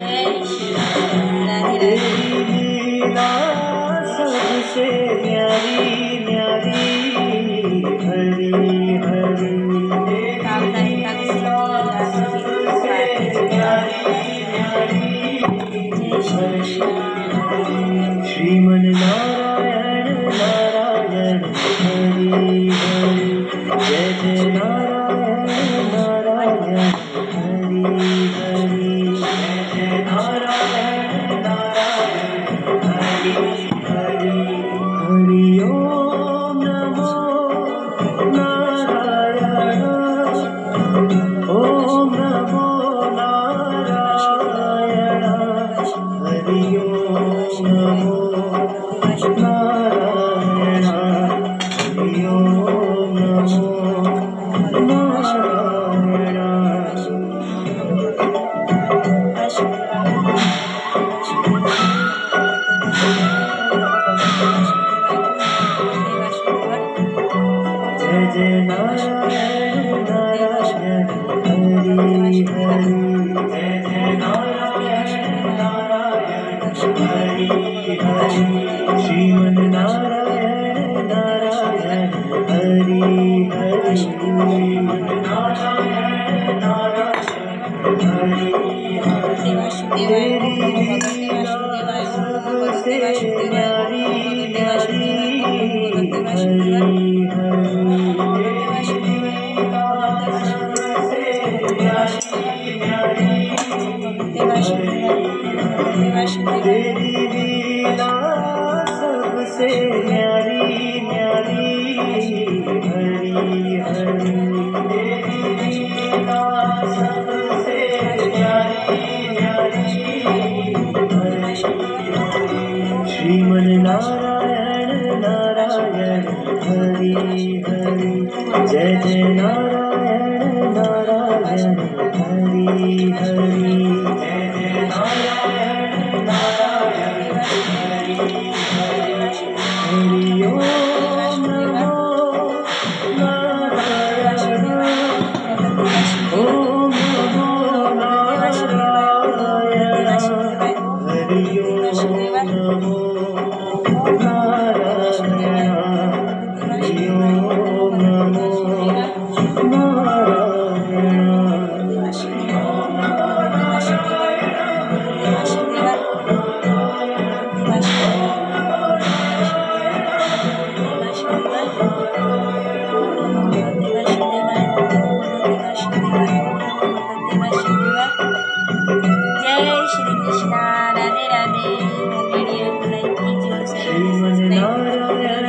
जय श्री कृष्ण। राधे राधे। तेरी लीला सबसे न्यारी न्यारी, हरी हरी कामना एकादशी की आप सभी को हार्दिक शुभकामनाएं। जय श्री कृष्ण। श्रीमन नारायण नारायण हरि हरि, जय जय नारायण नारायण हरि हरि, जय जय नारायण नारायण हरि हरि, हरि ओम नमो नारायण, ओम नमो नारायण, हरि ओम नमो नारायण, हरि ओम नमो नारायण। जय जय नारायण नारायण हरि हरि, जय जय नारायण नारायण हरि हरि, श्रीमन नारायण नारायण हरि हरि, श्रीमन नारायण नारायण हरि हरि, तेरी लीला सबसे न्यारी न्यारी, हरि तेरी लीला सबसे न्यारी न्यारी, हरि हरि, तेरी लीला सबसे न्यारी न्यारी, हरि हरि, श्रीमन नारायण नारायण हरि हरि, जय जय नारायण नारायण हरि हरि, जय जय नारायण नारायण हरि हरि, हरि ओम नमो नारायण, ओम नमो नारायण, हरि ओम नमो नारायण, हरि ओम नमो जय श्री कृष्ण। राधे राधे। वीडियो को लाइक कीजिए, श्रीमन नारायण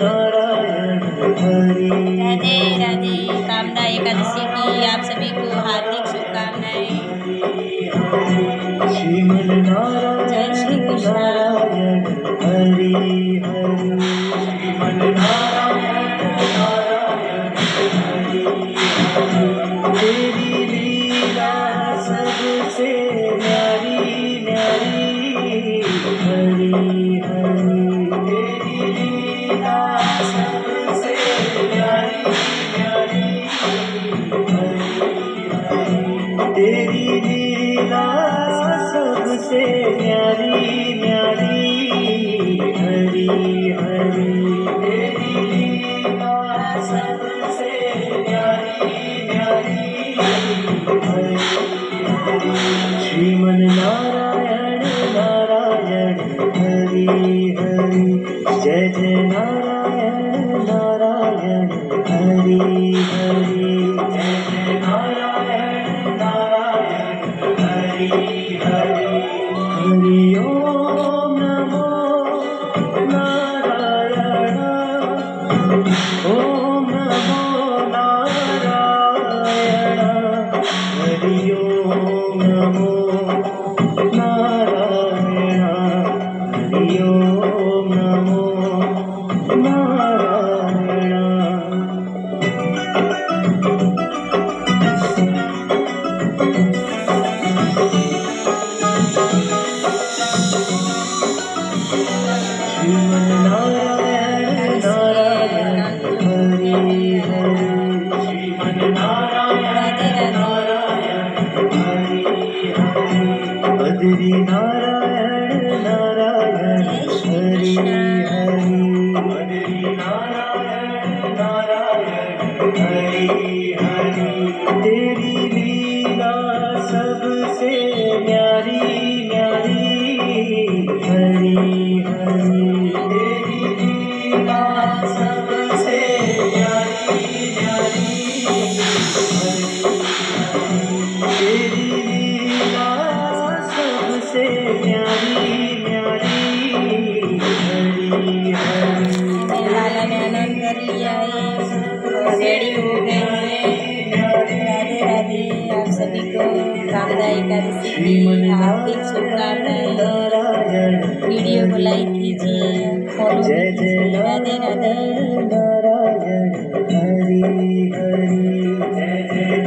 नारायण हरि राधे राधे। कामना एकादशी की आप सभी को हार्दिक शुभकामनाएं। श्रीमन नारायण नारायण हरि हरि, श्रीमन नारायण नारायण हरि हरि, तेरी लीला सबसे न्यारी न्यारी, हरि हरि, तेरी लीला सबसे न्यारी न्यारी, हरि हरि, तेरी लीला सबसे न्यारी न्यारी, हरि हरि, तेरी लीला सबसे न्यारी न्यारी, हरि हरि, श्रीमन नारायण नारायण हरि हरि, जय जय नारायण नारायण हरि हरि, जय जय नारायण नारायण हरि हरि, हरि ओम नमो नारायण, ओम नमो नारायण, हरि ओम नमो नारायण, हरि ओम नमो नारायण। बद्री नारायण नारायण हरि हरि बद्री नारायण नारायण हरि हरि तेरी लीला सबसे न्यारी न्यारी हरि हरि तेरी लीला सबसे न्यारी न्यारी तेरी लीला सबसे न्यारी न्यारी हरि हरि मेरे लाला ने आनंद कर लिया है और रेडी हो गए हैं। राधे राधे। आप सभी को कामदाई एकादशी की हार्दिक शुभकामनाएं। नारायण वीडियो को लाइक कीजिए, फॉलो जय जय कीजिए। राधे राधे। नारायण